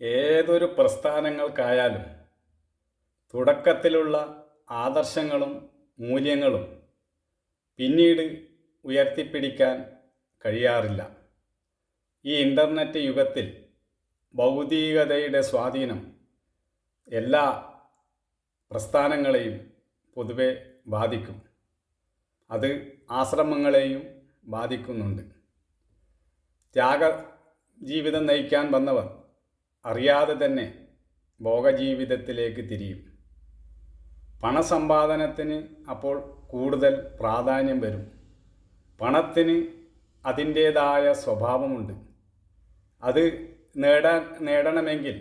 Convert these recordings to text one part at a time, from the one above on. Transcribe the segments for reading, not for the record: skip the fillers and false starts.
ഏതൊരു പ്രസ്ഥാനങ്ങൾക്കായാലും തുടക്കത്തിലുള്ള ആദർശങ്ങളും മൂല്യങ്ങളും പിന്നീട് ഉയർത്തിപ്പിടിക്കാൻ കഴിയാറില്ല. ഈ ഇൻ്റർനെറ്റ് യുഗത്തിൽ ഭൗതികതയുടെ സ്വാധീനം എല്ലാ പ്രസ്ഥാനങ്ങളെയും പൊതുവെ ബാധിക്കും. അത് ആശ്രമങ്ങളെയും ബാധിക്കുന്നുണ്ട്. ത്യാഗ ജീവിതം നയിക്കാൻ വന്നവർ അറിയാതെ തന്നെ ഭോഗജീവിതത്തിലേക്ക് തിരിയും. പണസമ്പാദനത്തിന് അപ്പോൾ കൂടുതൽ പ്രാധാന്യം വരും. പണത്തിന് അതിൻ്റേതായ സ്വഭാവമുണ്ട്. അത് നേടണമെങ്കിൽ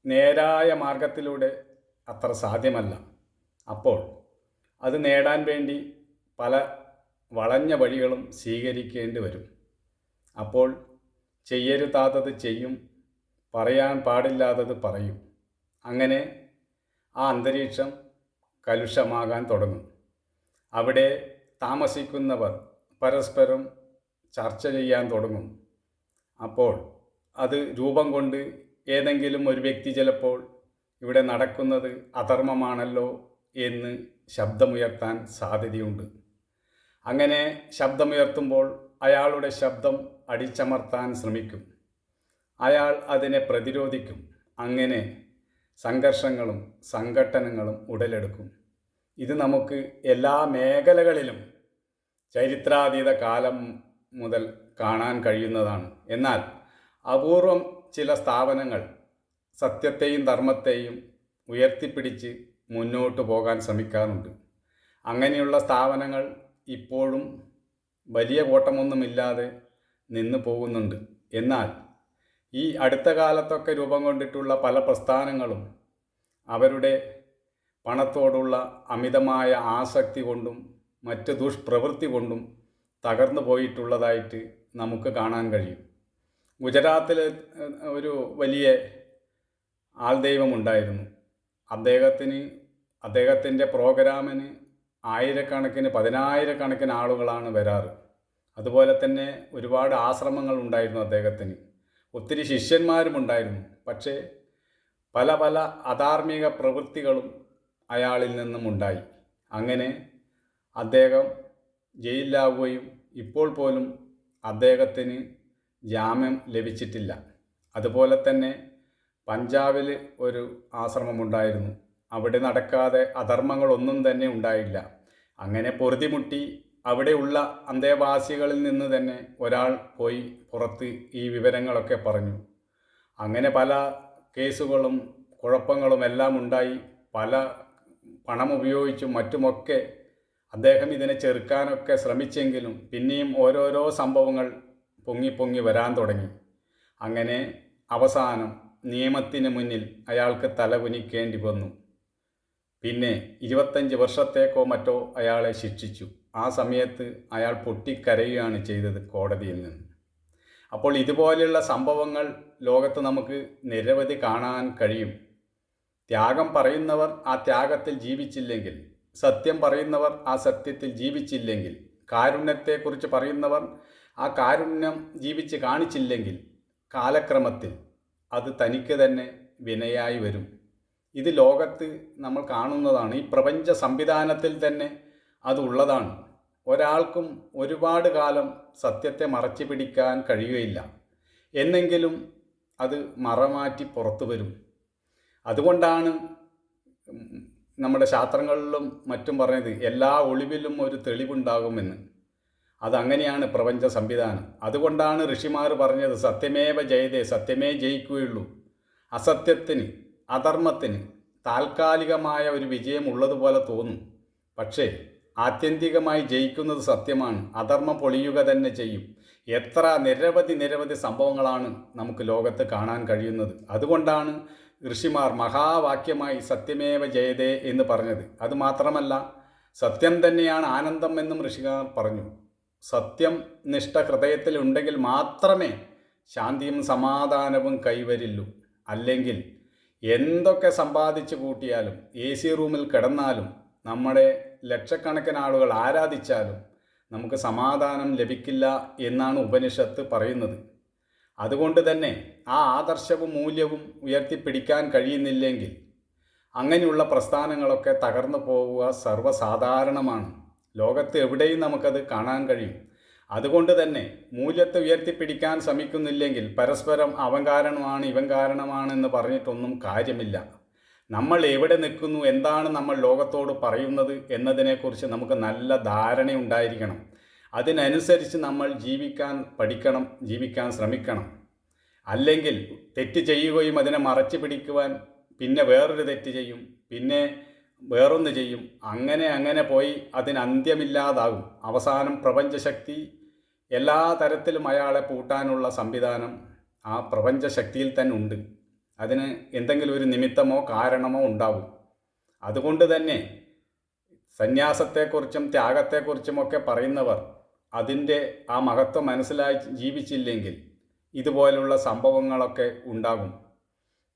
നേരായ മാർഗത്തിലൂടെ അത്ര സാധ്യമല്ല. അപ്പോൾ അത് നേടാൻ വേണ്ടി പല വളഞ്ഞ വഴികളും സ്വീകരിക്കേണ്ടി വരും. അപ്പോൾ ചെയ്യരുതാത്തത് ചെയ്യും, പറയാൻ പാടില്ലാത്തത് പറയും. അങ്ങനെ ആ അന്തരീക്ഷം കലുഷമാകാൻ തുടങ്ങും. അവിടെ താമസിക്കുന്നവർ പരസ്പരം ചർച്ച ചെയ്യാൻ തുടങ്ങും. അപ്പോൾ അത് രൂപം കൊണ്ട് ഏതെങ്കിലും ഒരു വ്യക്തി ചിലപ്പോൾ ഇവിടെ നടക്കുന്നത് അധർമ്മമാണല്ലോ എന്ന് ശബ്ദമുയർത്താൻ സാധ്യതയുണ്ട്. അങ്ങനെ ശബ്ദമുയർത്തുമ്പോൾ അയാളുടെ ശബ്ദം അടിച്ചമർത്താൻ ശ്രമിക്കും. അയാൾ അതിനെ പ്രതിരോധിക്കും. അങ്ങനെ സംഘർഷങ്ങളും സംഘട്ടനങ്ങളും ഉടലെടുക്കും. ഇത് നമുക്ക് എല്ലാ മേഖലകളിലും ചരിത്രാതീത കാലം മുതൽ കാണാൻ കഴിയുന്നതാണ്. എന്നാൽ അപൂർവം ചില സ്ഥാപനങ്ങൾ സത്യത്തെയും ധർമ്മത്തെയും ഉയർത്തിപ്പിടിച്ച് മുന്നോട്ട് പോകാൻ ശ്രമിക്കാറുണ്ട്. അങ്ങനെയുള്ള സ്ഥാപനങ്ങൾ ഇപ്പോഴും വലിയ കോട്ടമൊന്നുമില്ലാതെ നിന്ന് പോകുന്നുണ്ട്. എന്നാൽ ഈ അടുത്ത കാലത്തൊക്കെ രൂപം കൊണ്ടിട്ടുള്ള പല പ്രസ്ഥാനങ്ങളും അവരുടെ പണത്തോടുള്ള അമിതമായ ആസക്തി കൊണ്ടും മറ്റ് ദുഷ്പ്രവൃത്തി കൊണ്ടും തകർന്നു പോയിട്ടുള്ളതായിട്ട് നമുക്ക് കാണാൻ കഴിയും. ഗുജറാത്തിൽ ഒരു വലിയ ആൾദൈവമുണ്ടായിരുന്നു. അദ്ദേഹത്തിൻ്റെ പ്രോഗ്രാമിന് ആയിരക്കണക്കിന് പതിനായിരക്കണക്കിന് ആളുകളാണ് വരാറ്. അതുപോലെ തന്നെ ഒരുപാട് ആശ്രമങ്ങൾ ഉണ്ടായിരുന്നു അദ്ദേഹത്തിന്. ഒത്തിരി ശിഷ്യന്മാരും ഉണ്ടായിരുന്നു. പക്ഷേ പല പല അധാർമിക പ്രവൃത്തികളും അയാളിൽ നിന്നും ഉണ്ടായി. അങ്ങനെ അദ്ദേഹം ജയിലിലാവുകയും ഇപ്പോൾ പോലും അദ്ദേഹത്തിന് ജാമ്യം ലഭിച്ചിട്ടില്ല. അതുപോലെ തന്നെ പഞ്ചാബിൽ ഒരു ആശ്രമമുണ്ടായിരുന്നു. അവിടെ നടക്കാതെ അധർമ്മങ്ങളൊന്നും തന്നെ ഉണ്ടായില്ല. അങ്ങനെ പൊറുതിമുട്ടി അവിടെയുള്ള അന്തേവാസികളിൽ നിന്ന് തന്നെ ഒരാൾ പോയി പുറത്ത് ഈ വിവരങ്ങളൊക്കെ പറഞ്ഞു. അങ്ങനെ പല കേസുകളും കുഴപ്പങ്ങളും എല്ലാം ഉണ്ടായി. പല പണം ഉപയോഗിച്ചും മറ്റുമൊക്കെ അദ്ദേഹം ഇതിനെ ചെറുക്കാനൊക്കെ ശ്രമിച്ചെങ്കിലും പിന്നെയും ഓരോരോ സംഭവങ്ങൾ പൊങ്ങി വരാൻ തുടങ്ങി. അങ്ങനെ അവസാനം നിയമത്തിന് മുന്നിൽ അയാൾക്ക് തലകുനിക്കേണ്ടി വന്നു. പിന്നെ 25 വർഷത്തേക്കോ മറ്റോ അയാളെ ശിക്ഷിച്ചു. ആ സമയത്ത് അയാൾ പൊട്ടിക്കരയുകയാണ് ചെയ്തത് കോടതിയിൽ നിന്ന്. അപ്പോൾ ഇതുപോലെയുള്ള സംഭവങ്ങൾ ലോകത്ത് നമുക്ക് നിരവധി കാണാൻ കഴിയും. ത്യാഗം പറയുന്നവർ ആ ത്യാഗത്തിൽ ജീവിച്ചില്ലെങ്കിൽ, സത്യം പറയുന്നവർ ആ സത്യത്തിൽ ജീവിച്ചില്ലെങ്കിൽ, കാരുണ്യത്തെക്കുറിച്ച് പറയുന്നവർ ആ കാരുണ്യം ജീവിച്ച് കാണിച്ചില്ലെങ്കിൽ കാലക്രമത്തിൽ അത് തനിക്ക് തന്നെ വിനയായി വരും. ഇത് ലോകത്ത് നമ്മൾ കാണുന്നതാണ്. ഈ പ്രപഞ്ച സംവിധാനത്തിൽ തന്നെ അതുള്ളതാണ്. ഒരാൾക്കും ഒരുപാട് കാലം സത്യത്തെ മറച്ചു പിടിക്കാൻ കഴിയുകയില്ല. എന്നെങ്കിലും അത് മറമാറ്റി പുറത്തു വരും. അതുകൊണ്ടാണ് നമ്മുടെ ശാസ്ത്രങ്ങളിലും മറ്റും പറഞ്ഞത് എല്ലാ ഒളിവിലും ഒരു തെളിവുണ്ടാകുമെന്ന്. അതങ്ങനെയാണ് പ്രപഞ്ച സംവിധാനം. അതുകൊണ്ടാണ് ഋഷിമാർ പറഞ്ഞത് സത്യമേവ ജയതേ, സത്യമേ ജയിക്കുകയുള്ളൂ. അസത്യത്തിന്, അധർമ്മത്തിന് താൽക്കാലികമായ ഒരു വിജയം ഉള്ളതുപോലെ തോന്നും. പക്ഷേ ആത്യന്തികമായി ജയിക്കുന്നത് സത്യമാണ്. അധർമ്മം പൊളിയുക തന്നെ ചെയ്യും. എത്ര നിരവധി സംഭവങ്ങളാണ് നമുക്ക് ലോകത്ത് കാണാൻ കഴിയുന്നത്. അതുകൊണ്ടാണ് ഋഷിമാർ മഹാവാക്യമായി സത്യമേവ ജയതേ എന്ന് പറഞ്ഞത്. അതുമാത്രമല്ല, സത്യം തന്നെയാണ് ആനന്ദം എന്നും ഋഷിമാർ പറഞ്ഞു. സത്യം നിഷ്ഠ ഹൃദയത്തിൽ ഉണ്ടെങ്കിൽ മാത്രമേ ശാന്തിയും സമാധാനവും കൈവരില്ലൂ. അല്ലെങ്കിൽ എന്തൊക്കെ സമ്പാദിച്ചു കൂട്ടിയാലും, AC റൂമിൽ കിടന്നാലും, നമ്മുടെ ലക്ഷക്കണക്കിന് ആളുകൾ ആരാധിച്ചാലും നമുക്ക് സമാധാനം ലഭിക്കില്ല എന്നാണ് ഉപനിഷത്ത് പറയുന്നത്. അതുകൊണ്ട് തന്നെ ആ ആദർശവും മൂല്യവും ഉയർത്തിപ്പിടിക്കാൻ കഴിയുന്നില്ലെങ്കിൽ അങ്ങനെയുള്ള പ്രസ്ഥാനങ്ങളൊക്കെ തകർന്നു പോവുക സർവ്വസാധാരണമാണ്. ലോകത്ത് എവിടെയും നമുക്കത് കാണാൻ കഴിയും. അതുകൊണ്ട് തന്നെ മൂല്യത്തെ ഉയർത്തിപ്പിടിക്കാൻ ശ്രമിക്കുന്നില്ലെങ്കിൽ പരസ്പരം അവൻ കാരണമാണ് ഇവൻ കാരണമാണെന്ന് പറഞ്ഞിട്ടൊന്നും കാര്യമില്ല. നമ്മൾ എവിടെ നിൽക്കുന്നു, എന്താണ് നമ്മൾ ലോകത്തോട് പറയുന്നത് എന്നതിനെക്കുറിച്ച് നമുക്ക് നല്ല ധാരണയുണ്ടായിരിക്കണം. അതിനനുസരിച്ച് നമ്മൾ ജീവിക്കാൻ പഠിക്കണം, ജീവിക്കാൻ ശ്രമിക്കണം. അല്ലെങ്കിൽ തെറ്റ് ചെയ്യുകയും അതിനെ മറച്ചു പിടിക്കുവാൻ പിന്നെ വേറൊരു തെറ്റ് ചെയ്യും, പിന്നെ വേറൊന്ന് ചെയ്യും, അങ്ങനെ പോയി അതിന് അന്ത്യമില്ലാതാകും. അവസാനം പ്രപഞ്ചശക്തി എല്ലാ തരത്തിലും അയാളെ പൂട്ടാനുള്ള സംവിധാനം ആ പ്രപഞ്ചശക്തിയിൽ തന്നെ ഉണ്ട്. അതിന് എന്തെങ്കിലും ഒരു നിമിത്തമോ കാരണമോ ഉണ്ടാവും. അതുകൊണ്ട് തന്നെ സന്യാസത്തെക്കുറിച്ചും ത്യാഗത്തെക്കുറിച്ചുമൊക്കെ പറയുന്നവർ അതിൻ്റെ ആ മഹത്വം മനസ്സിലായി ജീവിച്ചില്ലെങ്കിൽ ഇതുപോലുള്ള സംഭവങ്ങളൊക്കെ ഉണ്ടാകും.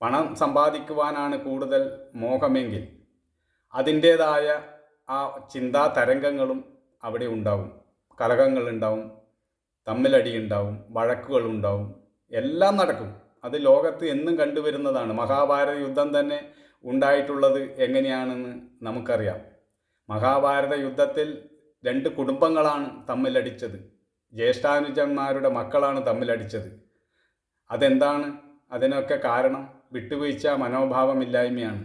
പണം സമ്പാദിക്കുവാനാണ് കൂടുതൽ മോഹമെങ്കിൽ അതിൻ്റേതായ ആ ചിന്താ തരംഗങ്ങളും അവിടെ ഉണ്ടാവും. കലഹങ്ങളുണ്ടാവും, തമ്മിലടിയുണ്ടാവും, വഴക്കുകളുണ്ടാവും, എല്ലാം നടക്കും. അത് ലോകത്ത് എന്നും കണ്ടുവരുന്നതാണ്. മഹാഭാരത യുദ്ധം തന്നെ ഉണ്ടായിട്ടുള്ളത് എങ്ങനെയാണെന്ന് നമുക്കറിയാം. മഹാഭാരത യുദ്ധത്തിൽ 2 കുടുംബങ്ങളാണ് തമ്മിലടിച്ചത്. ജ്യേഷ്ഠാനുജന്മാരുടെ മക്കളാണ് തമ്മിലടിച്ചത്. അതെന്താണ്? അതിനൊക്കെ കാരണം വിട്ടുവീഴ്ച മനോഭാവമില്ലായ്മയാണ്.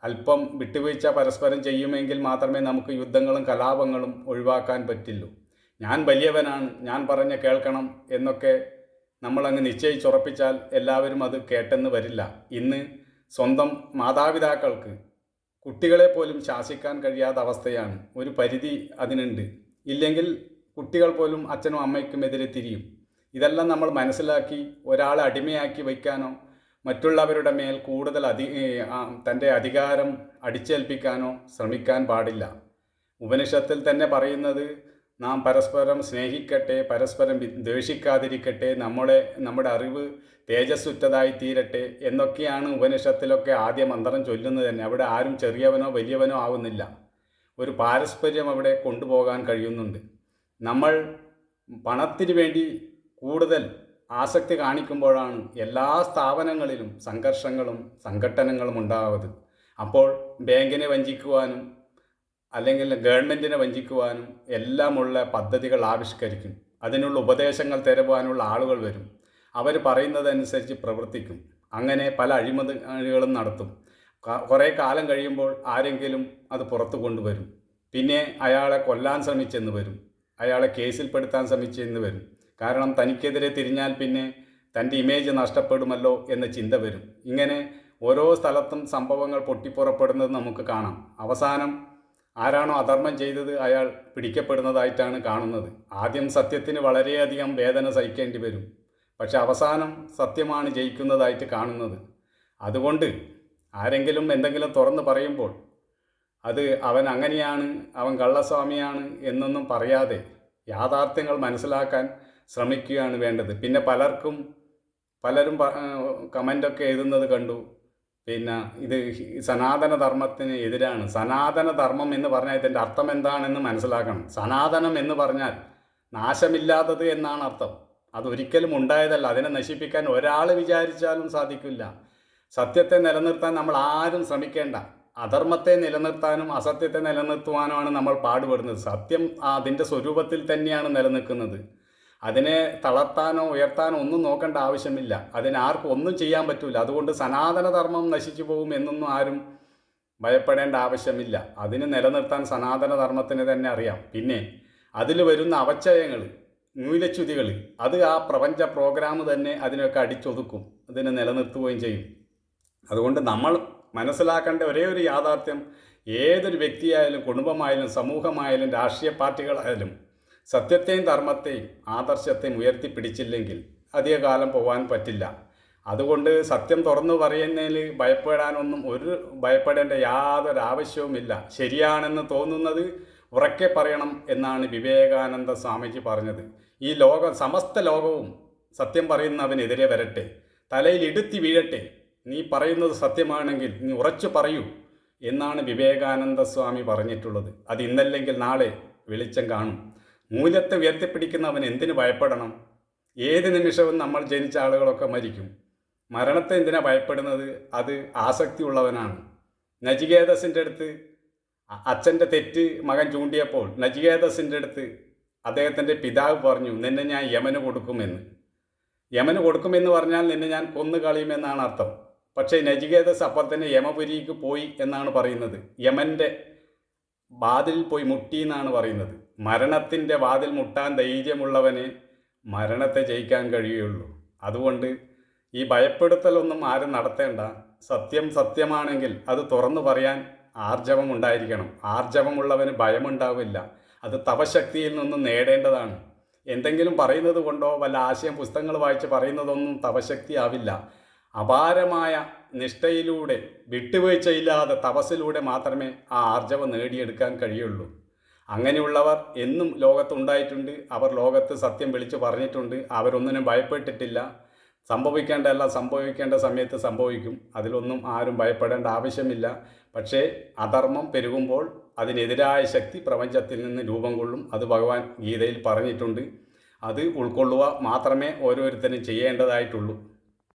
അല്പം വിട്ടുവീഴ്ച പരസ്പരം ചെയ്യുമെങ്കിൽ മാത്രമേ നമുക്ക് യുദ്ധങ്ങളും കലാപങ്ങളും ഒഴിവാക്കാൻ പറ്റുള്ളൂ. ഞാൻ വലിയവനാണ്, ഞാൻ പറഞ്ഞ കേൾക്കണം എന്നൊക്കെ നമ്മളങ്ങ് നിശ്ചയിച്ചുറപ്പിച്ചാൽ എല്ലാവരും അത് കേട്ടെന്ന് വരില്ല. ഇന്ന് സ്വന്തം മാതാപിതാക്കൾക്ക് കുട്ടികളെ പോലും ശാസിക്കാൻ കഴിയാത്ത അവസ്ഥയാണ്. ഒരു പരിധി അതിനുണ്ട്. ഇല്ലെങ്കിൽ കുട്ടികൾ പോലും അച്ഛനും അമ്മയ്ക്കുമെതിരെ തിരിയും. ഇതെല്ലാം നമ്മൾ മനസ്സിലാക്കി ഒരാളെ അടിമയാക്കി വയ്ക്കാനോ മറ്റുള്ളവരുടെ മേൽ കൂടുതൽ തൻ്റെ അധികാരം അടിച്ചേൽപ്പിക്കാനോ ശ്രമിക്കാൻ പാടില്ല. ഉപനിഷത്തിൽ തന്നെ പറയുന്നത് നാം പരസ്പരം സ്നേഹിക്കട്ടെ, പരസ്പരം ദ്വേഷിക്കാതിരിക്കട്ടെ, നമ്മുടെ അറിവ് തേജസ്സുറ്റതായി തീരട്ടെ എന്നൊക്കെയാണ് ഉപനിഷത്തിലൊക്കെ ആദ്യ മന്ത്രം ചൊല്ലുന്നത് തന്നെ. അവിടെ ആരും ചെറിയവനോ വലിയവനോ ആവുന്നില്ല. ഒരു പാരസ്പര്യം അവിടെ കൊണ്ടുപോകാൻ കഴിയുന്നുണ്ട്. നമ്മൾ പണത്തിന് വേണ്ടി കൂടുതൽ ആസക്തി കാണിക്കുമ്പോഴാണ് എല്ലാ സ്ഥാപനങ്ങളിലും സംഘർഷങ്ങളും സംഘട്ടനങ്ങളും ഉണ്ടാവുന്നത്. അപ്പോൾ ബാങ്കിനെ വഞ്ചിക്കുവാനും അല്ലെങ്കിൽ ഗവൺമെൻറ്റിനെ വഞ്ചിക്കുവാനും എല്ലാമുള്ള പദ്ധതികൾ ആവിഷ്കരിക്കും. അതിനുള്ള ഉപദേശങ്ങൾ തരുവാനുള്ള ആളുകൾ വരും. അവർ പറയുന്നതനുസരിച്ച് പ്രവർത്തിക്കും. അങ്ങനെ പല അഴിമതികളും നടത്തും. കുറേ കാലം കഴിയുമ്പോൾ ആരെങ്കിലും അത് പുറത്തു കൊണ്ടുവരും. പിന്നെ അയാളെ കൊല്ലാൻ ശ്രമിച്ചെന്ന് വരും, അയാളെ കേസിൽപ്പെടുത്താൻ ശ്രമിച്ചെന്ന് വരും. കാരണം തനിക്കെതിരെ തിരിഞ്ഞാൽ പിന്നെ തൻ്റെ ഇമേജ് നഷ്ടപ്പെടുമല്ലോ എന്ന ചിന്ത വരും. ഇങ്ങനെ ഓരോ സ്ഥലത്തും സംഭവങ്ങൾ പൊട്ടിപ്പുറപ്പെടുന്നത് നമുക്ക് കാണാം. അവസാനം ആരാണോ അധർമ്മം ചെയ്തത് അയാൾ പിടിക്കപ്പെടുന്നതായിട്ടാണ് കാണുന്നത്. ആദ്യം സത്യത്തിന് വളരെയധികം വേദന സഹിക്കേണ്ടി വരും. പക്ഷെ അവസാനം സത്യമാണ് ജയിക്കുന്നതായിട്ട് കാണുന്നത്. അതുകൊണ്ട് ആരെങ്കിലും എന്തെങ്കിലും തുറന്ന് പറയുമ്പോൾ അത് അവൻ അങ്ങനെയാണ്, അവൻ കള്ളസ്വാമിയാണ് എന്നൊന്നും പറയാതെ യാഥാർത്ഥ്യങ്ങൾ മനസ്സിലാക്കാൻ ശ്രമിക്കുകയാണ് വേണ്ടത്. പിന്നെ പലരും കമൻ്റൊക്കെ എഴുതുന്നത് കണ്ടു, പിന്നെ ഇത് സനാതന ധർമ്മത്തിന് എതിരാണ്. സനാതന ധർമ്മം എന്ന് പറഞ്ഞാൽ ഇതിൻ്റെ അർത്ഥം എന്താണെന്ന് മനസ്സിലാക്കണം. സനാതനം എന്ന് പറഞ്ഞാൽ നാശമില്ലാത്തത് എന്നാണ് അർത്ഥം. അതൊരിക്കലും ഉണ്ടായതല്ല. അതിനെ നശിപ്പിക്കാൻ ഒരാൾ വിചാരിച്ചാലും സാധിക്കില്ല. സത്യത്തെ നിലനിർത്താൻ നമ്മൾ ആരും ശ്രമിക്കേണ്ട. അധർമ്മത്തെ നിലനിർത്താനും അസത്യത്തെ നിലനിർത്തുവാനുമാണ് നമ്മൾ പാടുപെടുന്നത്. സത്യം അതിൻ്റെ സ്വരൂപത്തിൽ തന്നെയാണ് നിലനിൽക്കുന്നത്. അതിനെ തളർത്താനോ ഉയർത്താനോ ഒന്നും നോക്കേണ്ട ആവശ്യമില്ല. അതിനാർക്കും ഒന്നും ചെയ്യാൻ പറ്റില്ല. അതുകൊണ്ട് സനാതനധർമ്മം നശിച്ചു പോകും എന്നൊന്നും ആരും ഭയപ്പെടേണ്ട ആവശ്യമില്ല. അതിന് നിലനിർത്താൻ സനാതനധർമ്മത്തിന് തന്നെ അറിയാം. പിന്നെ അതിൽ വരുന്ന അവച്ചയങ്ങൾ, മൂലച്യുതികൾ, അത് ആ പ്രപഞ്ച പ്രോഗ്രാം തന്നെ അതിനൊക്കെ അടിച്ചൊതുക്കും, അതിനെ നിലനിർത്തുകയും ചെയ്യും. അതുകൊണ്ട് നമ്മൾ മനസ്സിലാക്കേണ്ട ഒരേ ഒരു യാഥാർത്ഥ്യം, ഏതൊരു വ്യക്തിയായാലും കുടുംബമായാലും സമൂഹമായാലും രാഷ്ട്രീയ പാർട്ടികളായാലും സത്യത്തെയും ധർമ്മത്തെയും ആദർശത്തെയും ഉയർത്തിപ്പിടിച്ചില്ലെങ്കിൽ അധികകാലം പോകാൻ പറ്റില്ല. അതുകൊണ്ട് സത്യം തുറന്നു പറയുന്നതിൽ ഭയപ്പെടേണ്ട യാതൊരു ആവശ്യവുമില്ല. ശരിയാണെന്ന് തോന്നുന്നത് ഉറക്കെ പറയണം എന്നാണ് വിവേകാനന്ദ സ്വാമിജി പറഞ്ഞത്. ഈ സമസ്ത ലോകവും സത്യം പറയുന്നവനെതിരെ വരട്ടെ, തലയിൽ ഇടുത്തി വീഴട്ടെ. നീ പറയുന്നത് സത്യമാണെങ്കിൽ നീ ഉറച്ചു പറയൂ എന്നാണ് വിവേകാനന്ദ സ്വാമി പറഞ്ഞിട്ടുള്ളത്. അത് ഇന്നല്ലെങ്കിൽ നാളെ വെളിച്ചം കാണും. മൂല്യത്തെ ഉയർത്തിപ്പിടിക്കുന്നവൻ എന്തിനു ഭയപ്പെടണം? ഏത് നിമിഷവും നമ്മൾ ജനിച്ച ആളുകളൊക്കെ മരിക്കും. മരണത്തെ എന്തിനാ ഭയപ്പെടുന്നത്? അത് ആസക്തിയുള്ളവനാണ്. നചികേതസിൻ്റെ അടുത്ത് അച്ഛൻ്റെ തെറ്റ് മകൻ ചൂണ്ടിയപ്പോൾ നചികേതസിൻ്റെ അടുത്ത് അദ്ദേഹത്തിൻ്റെ പിതാവ് പറഞ്ഞു, നിന്നെ ഞാൻ യമന് കൊടുക്കുമെന്ന്. യമന് കൊടുക്കുമെന്ന് പറഞ്ഞാൽ നിന്നെ ഞാൻ കൊന്നു കളയുമെന്നാണ് അർത്ഥം. പക്ഷേ നചികേതസ് അപ്പോൾ തന്നെ യമപുരിക്ക് പോയി എന്നാണ് പറയുന്നത്. യമൻ്റെ വാതിൽ പോയി മുട്ടി എന്നാണ് പറയുന്നത്. മരണത്തിൻ്റെ വാതിൽ മുട്ടാൻ ധൈര്യമുള്ളവനെ മരണത്തെ ജയിക്കാൻ കഴിയുള്ളൂ. അതുകൊണ്ട് ഈ ഭയപ്പെടുത്തലൊന്നും ആരും നടത്തേണ്ട. സത്യം സത്യമാണെങ്കിൽ അത് തുറന്നു പറയാൻ ആർജവം ഉണ്ടായിരിക്കണം. ആർജവമുള്ളവന് ഭയമുണ്ടാവില്ല. അത് തപശക്തിയിൽ നിന്നും നേടേണ്ടതാണ്. എന്തെങ്കിലും പറയുന്നത് കൊണ്ടോ വല്ല ആശയം പുസ്തകങ്ങൾ വായിച്ച് പറയുന്നതൊന്നും തപശക്തി ആവില്ല. അപാരമായ നിഷ്ഠയിലൂടെ വിട്ടുവീഴ്ചയില്ലാതെ തപസ്സിലൂടെ മാത്രമേ ആ ആർജവം നേടിയെടുക്കാൻ കഴിയുള്ളൂ. അങ്ങനെയുള്ളവർ എന്നും ലോകത്തുണ്ടായിട്ടുണ്ട്. അവർ ലോകത്ത് സത്യം വിളിച്ചു പറഞ്ഞിട്ടുണ്ട്. അവരൊന്നിനും ഭയപ്പെട്ടിട്ടില്ല. സംഭവിക്കേണ്ടതെല്ലാം സംഭവിക്കേണ്ട സമയത്ത് സംഭവിക്കും. അതിലൊന്നും ആരും ഭയപ്പെടേണ്ട ആവശ്യമില്ല. പക്ഷേ അധർമ്മം പെരുകുമ്പോൾ അതിനെതിരായ ശക്തി പ്രപഞ്ചത്തിൽ നിന്ന് രൂപം കൊള്ളും. അത് ഭഗവാൻ ഗീതയിൽ പറഞ്ഞിട്ടുണ്ട്. അത് ഉൾക്കൊള്ളുക മാത്രമേ ഓരോരുത്തരും ചെയ്യേണ്ടതായിട്ടുള്ളൂ.